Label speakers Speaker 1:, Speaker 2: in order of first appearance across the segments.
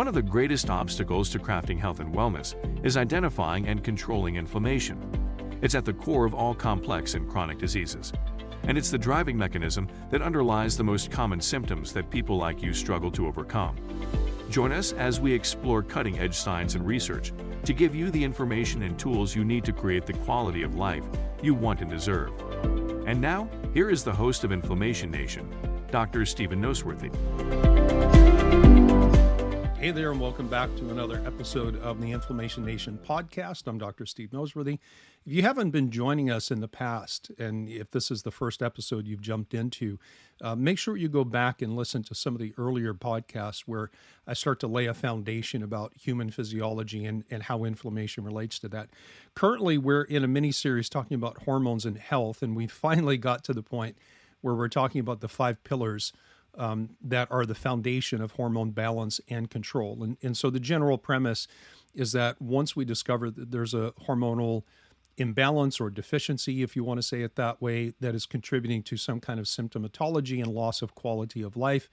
Speaker 1: One of the greatest obstacles to crafting health and wellness is identifying and controlling inflammation. It's at the core of all complex and chronic diseases, and it's the driving mechanism that underlies the most common symptoms that people like you struggle to overcome. Join us as we explore cutting-edge science and research to give you the information and tools you need to create the quality of life you want and deserve. And now, here is the host of Inflammation Nation, Dr. Stephen Noseworthy.
Speaker 2: Hey there, and welcome back to another episode of the Inflammation Nation podcast. I'm Dr. Steve Noseworthy. If you haven't been joining us in the past, and if this is the first episode you've jumped into, make sure you go back and listen to some of the earlier podcasts where I start to lay a foundation about human physiology and how inflammation relates to that. Currently, we're in a mini-series talking about hormones and health, and we finally got to the point where we're talking about the 5 pillars that are the foundation of hormone balance and control. And so the general premise is that once we discover that there's a hormonal imbalance or deficiency, if you want to say it that way, that is contributing to some kind of symptomatology and loss of quality of life,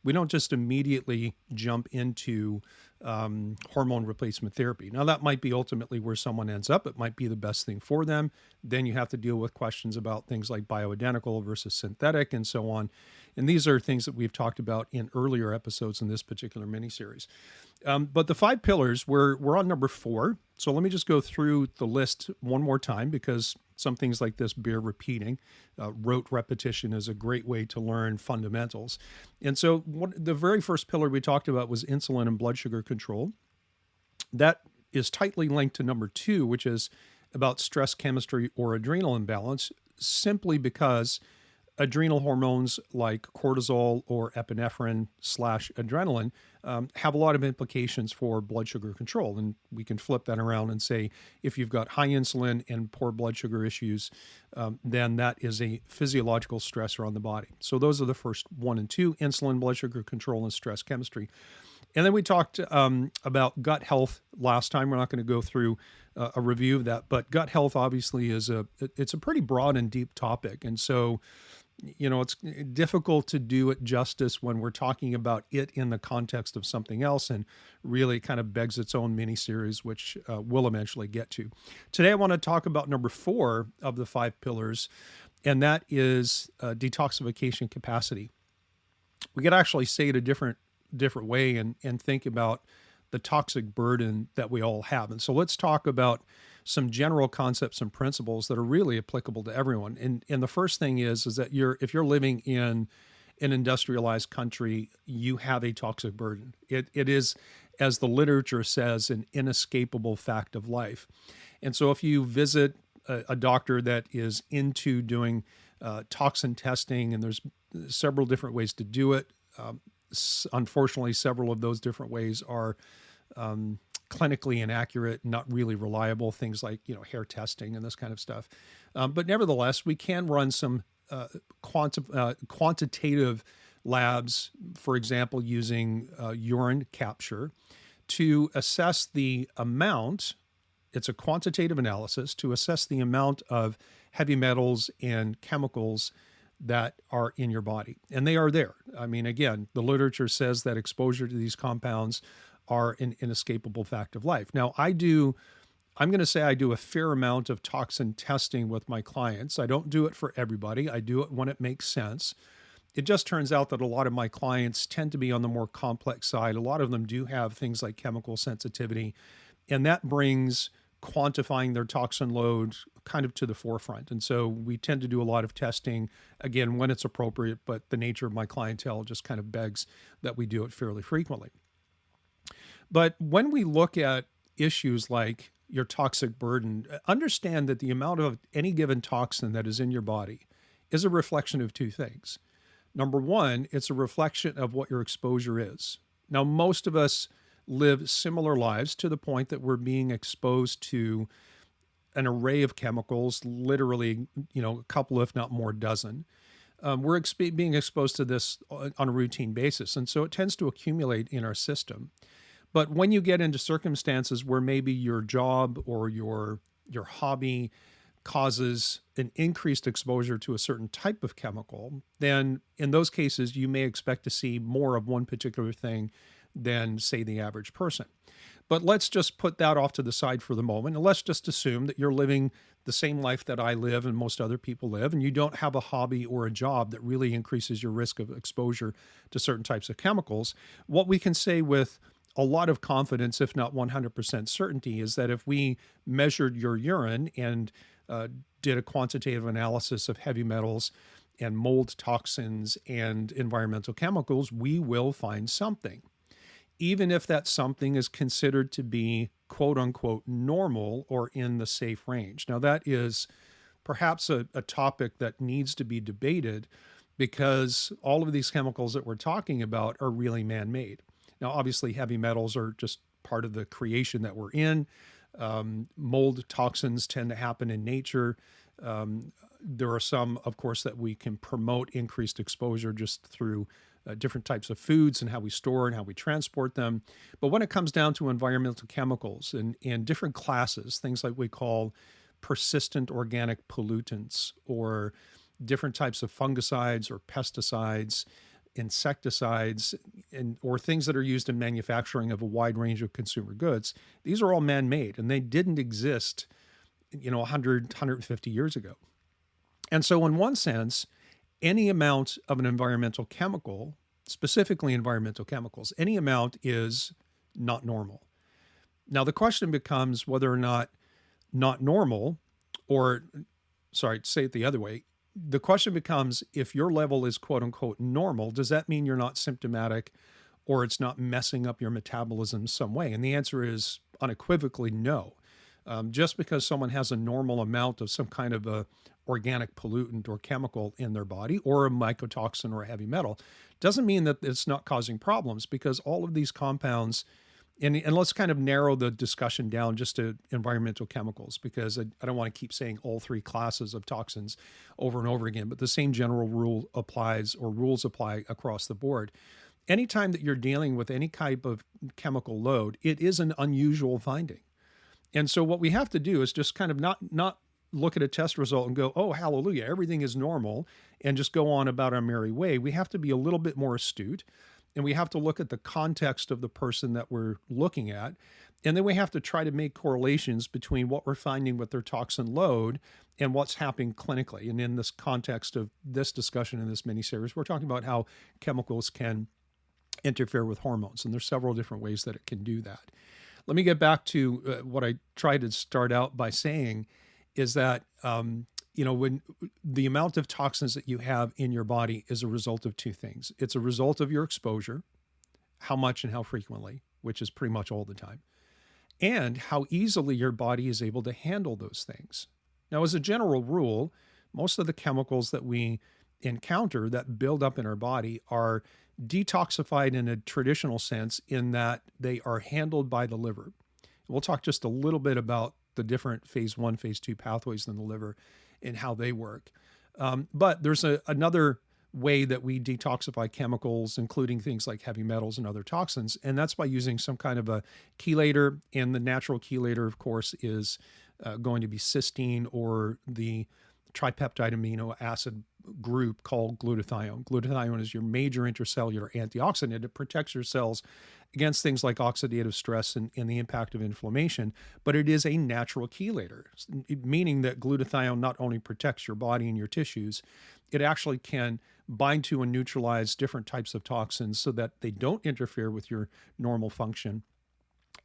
Speaker 2: we don't just immediately jump into hormone replacement therapy. Now, that might be ultimately where someone ends up. It might be the best thing for them. Then you have to deal with questions about things like bioidentical versus synthetic and so on. And these are things that we've talked about in earlier episodes in this particular miniseries. But the 5 pillars, we're on number 4. So let me just go through the list one more time because some things like this bear repeating. Rote repetition is a great way to learn fundamentals. And so the very first pillar we talked about was insulin and blood sugar control. That is tightly linked to number 2, which is about stress chemistry or adrenal imbalance, simply because adrenal hormones like cortisol or epinephrine/adrenaline have a lot of implications for blood sugar control. And we can flip that around and say, if you've got high insulin and poor blood sugar issues, then that is a physiological stressor on the body. So those are the first 1 and 2, insulin, blood sugar control, and stress chemistry. And then we talked about gut health last time. We're not going to go through a review of that, but gut health obviously it's a pretty broad and deep topic. And so, you know, it's difficult to do it justice when we're talking about it in the context of something else, and really kind of begs its own mini series, which we'll eventually get to. Today, I want to talk about number 4 of the 5 pillars, and that is detoxification capacity. We could actually say it a different way and think about the toxic burden that we all have. And so let's talk about some general concepts and principles that are really applicable to everyone. And the first thing is that if you're living in an industrialized country, you have a toxic burden. It is, as the literature says, an inescapable fact of life. And so if you visit a doctor that is into doing toxin testing, and there's several different ways to do it, unfortunately, several of those different ways are clinically inaccurate, not really reliable, things like, hair testing and this kind of stuff. But nevertheless, we can run some quantitative labs, for example, using urine capture to assess the amount. It's a quantitative analysis to assess the amount of heavy metals and chemicals that are in your body. And they are there. I mean, again, the literature says that exposure to these compounds are an inescapable fact of life. Now, I'm going to say I do a fair amount of toxin testing with my clients. I don't do it for everybody. I do it when it makes sense. It just turns out that a lot of my clients tend to be on the more complex side. A lot of them do have things like chemical sensitivity, and that brings quantifying their toxin load kind of to the forefront. And so we tend to do a lot of testing, again, when it's appropriate, but the nature of my clientele just kind of begs that we do it fairly frequently. But when we look at issues like your toxic burden, understand that the amount of any given toxin that is in your body is a reflection of 2 things. Number 1, it's a reflection of what your exposure is. Now, most of us live similar lives to the point that we're being exposed to an array of chemicals, literally, a couple, if not more dozen. We're being exposed to this on a routine basis. And so it tends to accumulate in our system. But when you get into circumstances where maybe your job or your hobby causes an increased exposure to a certain type of chemical, then in those cases, you may expect to see more of one particular thing than, say, the average person. But let's just put that off to the side for the moment. And let's just assume that you're living the same life that I live and most other people live, and you don't have a hobby or a job that really increases your risk of exposure to certain types of chemicals. What we can say with a lot of confidence, if not 100% certainty, is that if we measured your urine and did a quantitative analysis of heavy metals and mold toxins and environmental chemicals, we will find something, even if that something is considered to be quote unquote normal or in the safe range. Now, that is perhaps a topic that needs to be debated, because all of these chemicals that we're talking about are really man-made. Now, obviously, heavy metals are just part of the creation that we're in. Mold toxins tend to happen in nature. There are some, of course, that we can promote increased exposure just through different types of foods and how we store and how we transport them. But when it comes down to environmental chemicals and different classes, things like we call persistent organic pollutants, or different types of fungicides or pesticides, insecticides, or things that are used in manufacturing of a wide range of consumer goods, these are all man-made, and they didn't exist, 100, 150 years ago. And so in one sense, any amount of an environmental chemical, specifically environmental chemicals, any amount is not normal. Now, the question becomes whether or not normal, or sorry, say it the other way. The question becomes, if your level is quote unquote normal, does that mean you're not symptomatic or it's not messing up your metabolism some way? And the answer is unequivocally no. Just because someone has a normal amount of some kind of a organic pollutant or chemical in their body, or a mycotoxin or a heavy metal, doesn't mean that it's not causing problems, because all of these compounds, and let's kind of narrow the discussion down just to environmental chemicals, because I don't want to keep saying all three classes of toxins over and over again, but the same general rule applies, or rules apply across the board. Anytime that you're dealing with any type of chemical load, it is an unusual finding. And so what we have to do is just kind of not look at a test result and go, oh, hallelujah, everything is normal, and just go on about our merry way. We have to be a little bit more astute, and we have to look at the context of the person that we're looking at. And then we have to try to make correlations between what we're finding with their toxin load and what's happening clinically. And in this context of this discussion in this mini-series, we're talking about how chemicals can interfere with hormones. And there's several different ways that it can do that. Let me get back to what I tried to start out by saying, is that, when the amount of toxins that you have in your body is a result of two things. It's a result of your exposure, how much and how frequently, which is pretty much all the time, and how easily your body is able to handle those things. Now, as a general rule, most of the chemicals that we encounter that build up in our body are detoxified in a traditional sense, in that they are handled by the liver. We'll talk just a little bit about the different phase 1, phase 2 pathways in the liver and how they work. But there's another way that we detoxify chemicals, including things like heavy metals and other toxins, and that's by using some kind of a chelator. And the natural chelator, of course, is going to be cysteine, or the tripeptide amino acid group called glutathione. Glutathione is your major intracellular antioxidant. It protects your cells against things like oxidative stress and the impact of inflammation, but it is a natural chelator, meaning that glutathione not only protects your body and your tissues, it actually can bind to and neutralize different types of toxins so that they don't interfere with your normal function,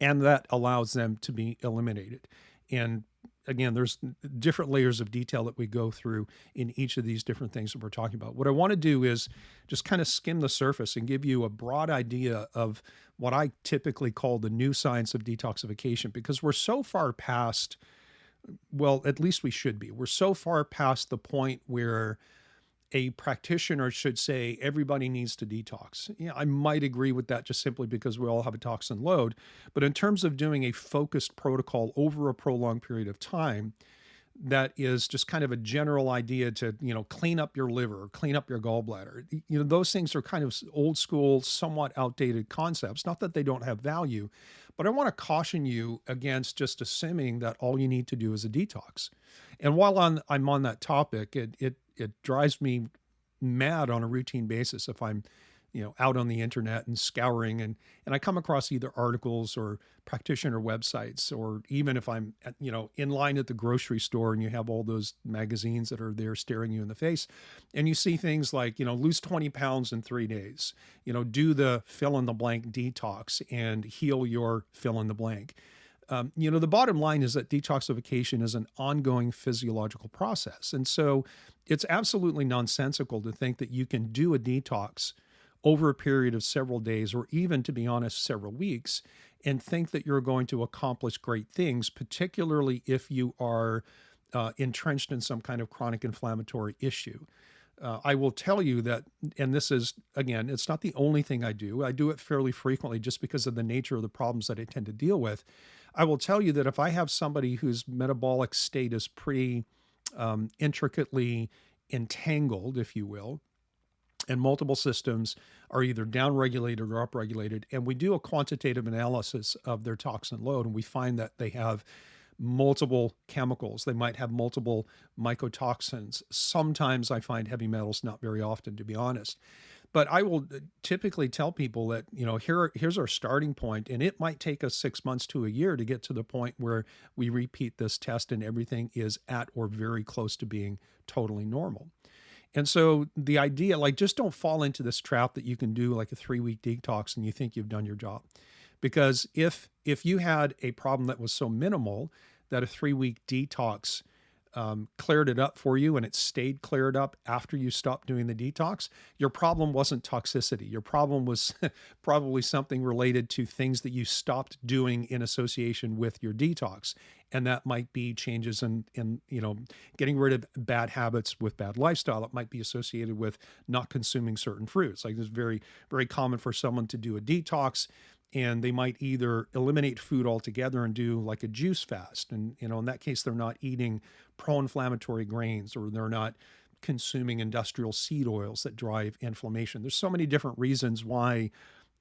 Speaker 2: and that allows them to be eliminated. And again, there's different layers of detail that we go through in each of these different things that we're talking about. What I want to do is just kind of skim the surface and give you a broad idea of what I typically call the new science of detoxification, because we're so far past, well, at least we should be. We're so far past the point where a practitioner should say everybody needs to detox. Yeah, I might agree with that, just simply because we all have a toxin load. But in terms of doing a focused protocol over a prolonged period of time, that is just kind of a general idea to, clean up your liver, clean up your gallbladder. Those things are kind of old school, somewhat outdated concepts. Not that they don't have value, but I want to caution you against just assuming that all you need to do is a detox. And while I'm on that topic, it drives me mad on a routine basis if I'm out on the internet and scouring, and I come across either articles or practitioner websites, or even if I'm in line at the grocery store and you have all those magazines that are there staring you in the face, and you see things like, lose 20 pounds in 3 days, do the fill in the blank detox and heal your fill in the blank. The bottom line is that detoxification is an ongoing physiological process. And so it's absolutely nonsensical to think that you can do a detox over a period of several days, or even, to be honest, several weeks, and think that you're going to accomplish great things, particularly if you are entrenched in some kind of chronic inflammatory issue. I will tell you that, and this is, again, it's not the only thing I do. I do it fairly frequently just because of the nature of the problems that I tend to deal with. I will tell you that if I have somebody whose metabolic state is pretty intricately entangled, if you will, and multiple systems are either downregulated or upregulated, and we do a quantitative analysis of their toxin load, and we find that they have multiple chemicals. They might have multiple mycotoxins. Sometimes I find heavy metals, not very often, to be honest. But I will typically tell people that, here's our starting point, and it might take us 6 months to a year to get to the point where we repeat this test and everything is at or very close to being totally normal. And so the idea, just don't fall into this trap that you can do like a 3-week detox and you think you've done your job. Because if you had a problem that was so minimal that a 3-week detox cleared it up for you and it stayed cleared up after you stopped doing the detox, your problem wasn't toxicity. Your problem was probably something related to things that you stopped doing in association with your detox. And that might be changes in getting rid of bad habits with bad lifestyle. It might be associated with not consuming certain fruits. Like, it's very, very common for someone to do a detox, and they might either eliminate food altogether and do like a juice fast. And, in that case, they're not eating pro-inflammatory grains, or they're not consuming industrial seed oils that drive inflammation. There's so many different reasons why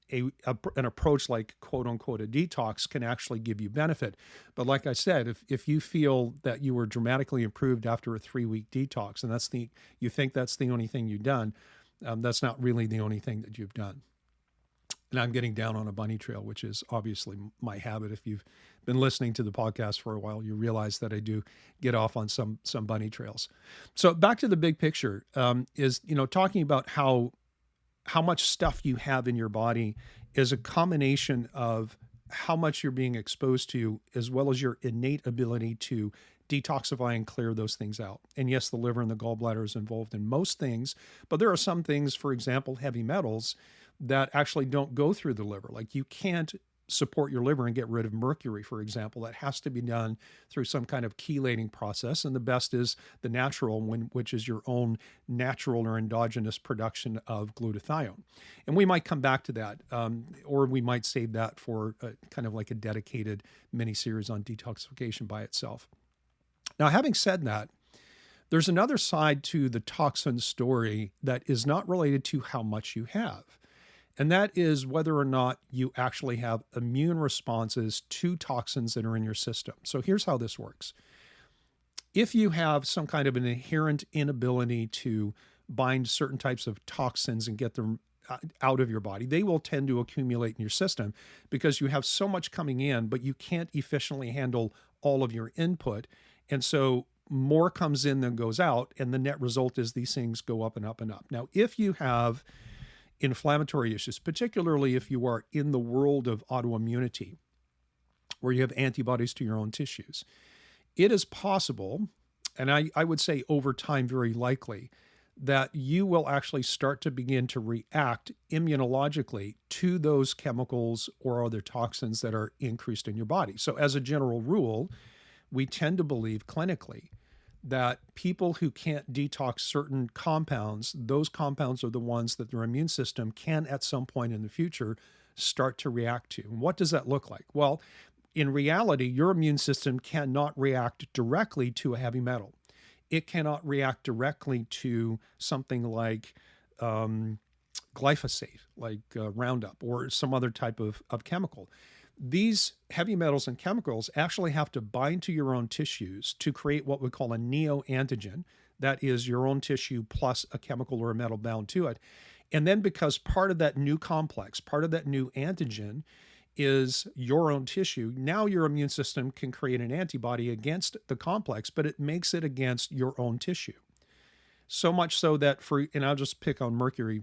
Speaker 2: an approach like quote unquote a detox can actually give you benefit. But like I said, if you feel that you were dramatically improved after a 3-week detox, and you think that's the only thing you've done, that's not really the only thing that you've done. And I'm getting down on a bunny trail, which is obviously my habit. If you've been listening to the podcast for a while, you realize that I do get off on some bunny trails. So back to the big picture, is, talking about how much stuff you have in your body is a combination of how much you're being exposed to, as well as your innate ability to detoxify and clear those things out. And yes, the liver and the gallbladder is involved in most things, but there are some things, for example, heavy metals, that actually don't go through the liver. Like, you can't support your liver and get rid of mercury, for example. That has to be done through some kind of chelating process. And the best is the natural one, which is your own natural or endogenous production of glutathione. And we might come back to that, or we might save that for kind of like a dedicated mini series on detoxification by itself. Now, having said that, there's another side to the toxin story that is not related to how much you have. And that is whether or not you actually have immune responses to toxins that are in your system. So here's how this works. If you have some kind of an inherent inability to bind certain types of toxins and get them out of your body, they will tend to accumulate in your system because you have so much coming in, but you can't efficiently handle all of your input. And so more comes in than goes out, and the net result is these things go up and up and up. Now, if you have inflammatory issues, particularly if you are in the world of autoimmunity, where you have antibodies to your own tissues, it is possible, and I would say over time very likely, that you will actually start to begin to react immunologically to those chemicals or other toxins that are increased in your body. So as a general rule, we tend to believe clinically that people who can't detox certain compounds, those compounds are the ones that their immune system can at some point in the future start to react to. And what does that look like? Well, in reality, your immune system cannot react directly to a heavy metal. It cannot react directly to something like glyphosate, like Roundup, or some other type of chemical. These heavy metals and chemicals actually have to bind to your own tissues to create what we call a neoantigen. That is your own tissue plus a chemical or a metal bound to it. And then because part of that new complex, part of that new antigen is your own tissue, now your immune system can create an antibody against the complex, but it makes it against your own tissue. So much so that and I'll just pick on mercury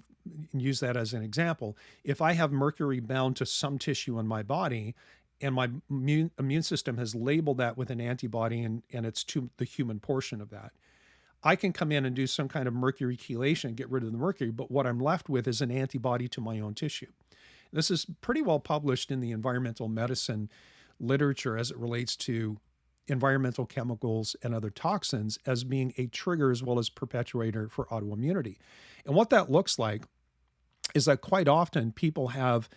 Speaker 2: and use that as an example. If I have mercury bound to some tissue in my body and my immune system has labeled that with an antibody and it's to the human portion of that, I can come in and do some kind of mercury chelation and get rid of the mercury, but what I'm left with is an antibody to my own tissue. This is pretty well published in the environmental medicine literature as it relates to environmental chemicals and other toxins as being a trigger as well as perpetuator for autoimmunity. And what that looks like is that quite often people have,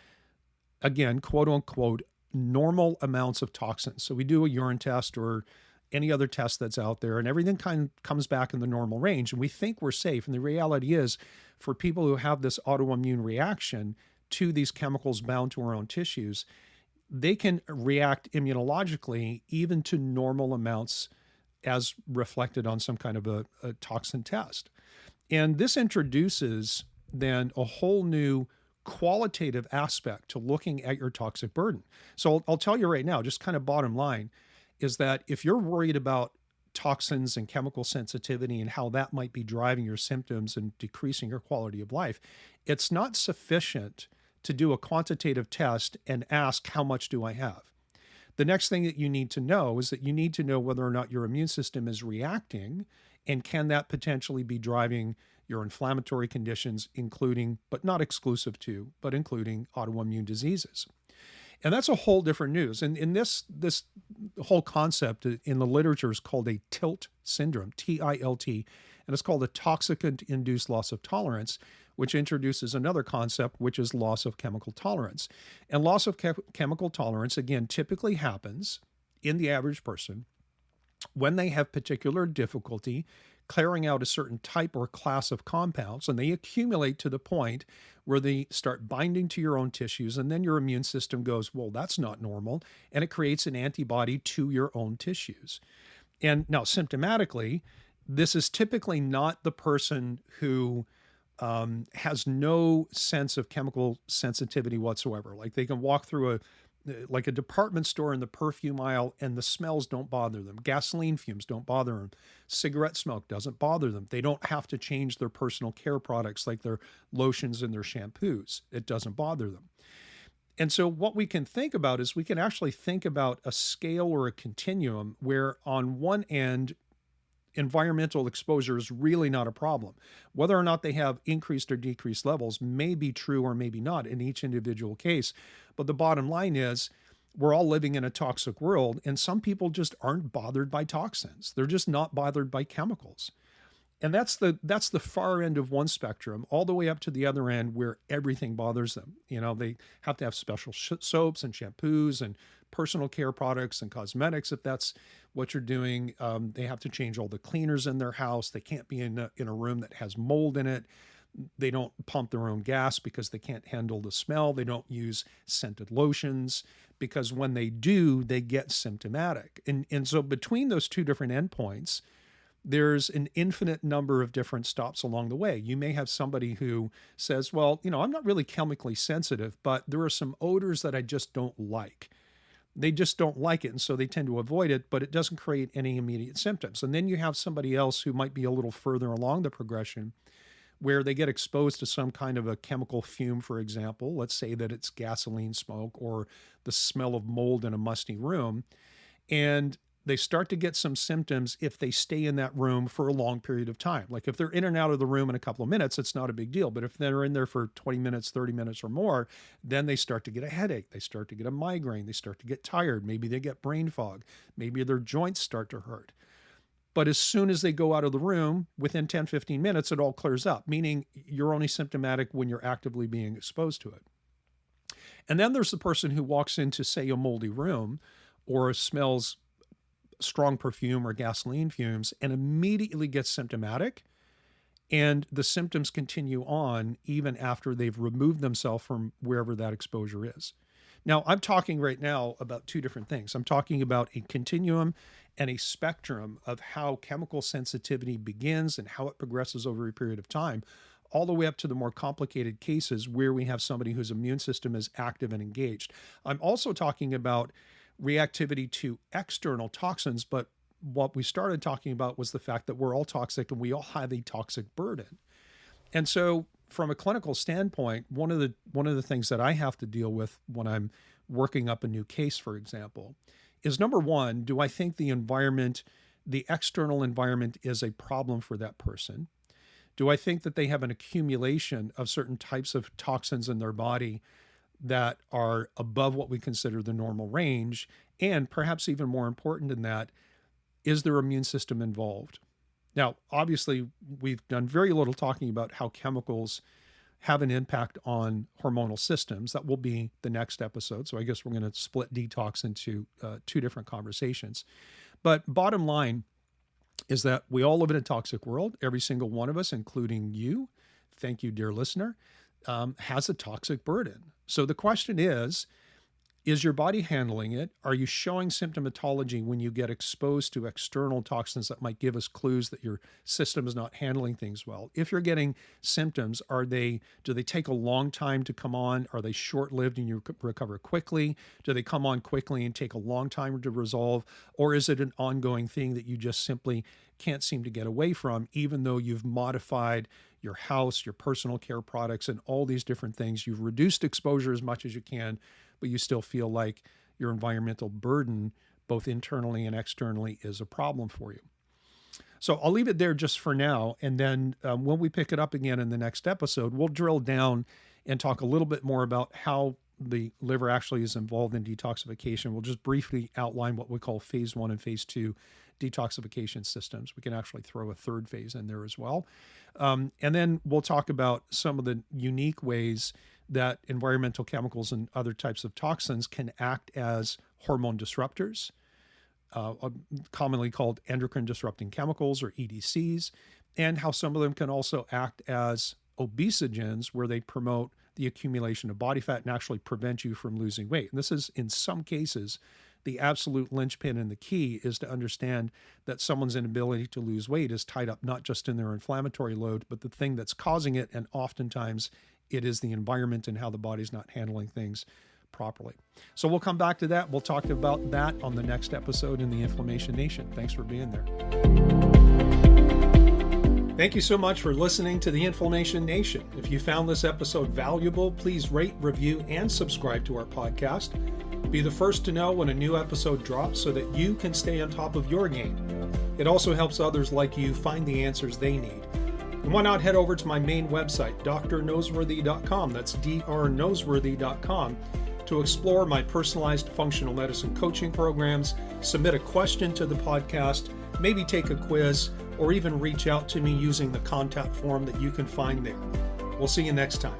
Speaker 2: again, quote unquote, normal amounts of toxins. So we do a urine test or any other test that's out there, and everything kind of comes back in the normal range, and we think we're safe. And the reality is, for people who have this autoimmune reaction to these chemicals bound to our own tissues, they can react immunologically even to normal amounts as reflected on some kind of a toxin test. And this introduces then a whole new qualitative aspect to looking at your toxic burden. So I'll tell you right now, just kind of bottom line, is that if you're worried about toxins and chemical sensitivity and how that might be driving your symptoms and decreasing your quality of life, it's not sufficient to do a quantitative test and ask, how much do I have? The next thing that you need to know is that you need to know whether or not your immune system is reacting, and can that potentially be driving your inflammatory conditions, including, but not exclusive to, but including autoimmune diseases. And that's a whole different news. And in this whole concept in the literature is called a TILT syndrome, T-I-L-T, and it's called a toxicant-induced loss of tolerance, which introduces another concept, which is loss of chemical tolerance. And loss of chemical tolerance, again, typically happens in the average person when they have particular difficulty clearing out a certain type or class of compounds, and they accumulate to the point where they start binding to your own tissues, and then your immune system goes, well, that's not normal, and it creates an antibody to your own tissues. And now, symptomatically, this is typically not the person who has no sense of chemical sensitivity whatsoever. Like they can walk through a department store in the perfume aisle and the smells don't bother them. Gasoline fumes don't bother them. Cigarette smoke doesn't bother them. They don't have to change their personal care products like their lotions and their shampoos. It doesn't bother them. And so what we can think about is we can actually think about a scale or a continuum where on one end, environmental exposure is really not a problem. Whether or not they have increased or decreased levels may be true or maybe not in each individual case. But the bottom line is we're all living in a toxic world, and some people just aren't bothered by toxins. They're just not bothered by chemicals. And that's the far end of one spectrum, all the way up to the other end where everything bothers them. You know, they have to have special soaps and shampoos and personal care products and cosmetics if that's what you're doing. They have to change all the cleaners in their house. They can't be in a room that has mold in it. They don't pump their own gas because they can't handle the smell. They don't use scented lotions because when they do, they get symptomatic. And so between those two different endpoints, there's an infinite number of different stops along the way. You may have somebody who says, well, you know, I'm not really chemically sensitive, but there are some odors that I just don't like. They just don't like it, and so they tend to avoid it, but it doesn't create any immediate symptoms. And then you have somebody else who might be a little further along the progression where they get exposed to some kind of a chemical fume, for example. Let's say that it's gasoline smoke or the smell of mold in a musty room. And they start to get some symptoms if they stay in that room for a long period of time. Like if they're in and out of the room in a couple of minutes, it's not a big deal. But if they're in there for 20 minutes, 30 minutes or more, then they start to get a headache. They start to get a migraine. They start to get tired. Maybe they get brain fog. Maybe their joints start to hurt. But as soon as they go out of the room, within 10, 15 minutes, it all clears up, meaning you're only symptomatic when you're actively being exposed to it. And then there's the person who walks into, say, a moldy room or smells strong perfume or gasoline fumes and immediately gets symptomatic, and the symptoms continue on even after they've removed themselves from wherever that exposure is. Now, I'm talking right now about two different things. I'm talking about a continuum and a spectrum of how chemical sensitivity begins and how it progresses over a period of time, all the way up to the more complicated cases where we have somebody whose immune system is active and engaged. I'm also talking about reactivity to external toxins, but what we started talking about was the fact that we're all toxic and we all have a toxic burden. And so from a clinical standpoint, one of the things that I have to deal with when I'm working up a new case, for example, is number one, do I think the environment, the external environment, is a problem for that person? Do I think that they have an accumulation of certain types of toxins in their body that are above what we consider the normal range? And perhaps even more important than that, is their immune system involved? Now, obviously, we've done very little talking about how chemicals have an impact on hormonal systems. That will be the next episode. So I guess we're going to split detox into two different conversations. But bottom line is that we all live in a toxic world. Every single one of us, including you, thank you, dear listener, has a toxic burden. So the question is your body handling it? Are you showing symptomatology when you get exposed to external toxins that might give us clues that your system is not handling things well? If you're getting symptoms, do they take a long time to come on? Are they short-lived and you recover quickly? Do they come on quickly and take a long time to resolve? Or is it an ongoing thing that you just simply can't seem to get away from, even though you've modified your house, your personal care products, and all these different things? You've reduced exposure as much as you can, but you still feel like your environmental burden, both internally and externally, is a problem for you. So I'll leave it there just for now. And then when we pick it up again in the next episode, we'll drill down and talk a little bit more about how the liver actually is involved in detoxification. We'll just briefly outline what we call phase 1 and phase 2 detoxification systems. We can actually throw a third phase in there as well. And then we'll talk about some of the unique ways that environmental chemicals and other types of toxins can act as hormone disruptors, commonly called endocrine disrupting chemicals, or EDCs, and how some of them can also act as obesogens, where they promote the accumulation of body fat and actually prevent you from losing weight. And this is, in some cases, the absolute linchpin and the key is to understand that someone's inability to lose weight is tied up not just in their inflammatory load, but the thing that's causing it, and oftentimes it is the environment and how the body's not handling things properly. So we'll come back to that. We'll talk about that on the next episode in the Inflammation Nation. Thanks for being there. Thank you so much for listening to the Inflammation Nation. If you found this episode valuable, please rate, review, and subscribe to our podcast. Be the first to know when a new episode drops so that you can stay on top of your game. It also helps others like you find the answers they need. And why not head over to my main website, drnoseworthy.com, that's drnoseworthy.com, to explore my personalized functional medicine coaching programs, submit a question to the podcast, maybe take a quiz, or even reach out to me using the contact form that you can find there. We'll see you next time.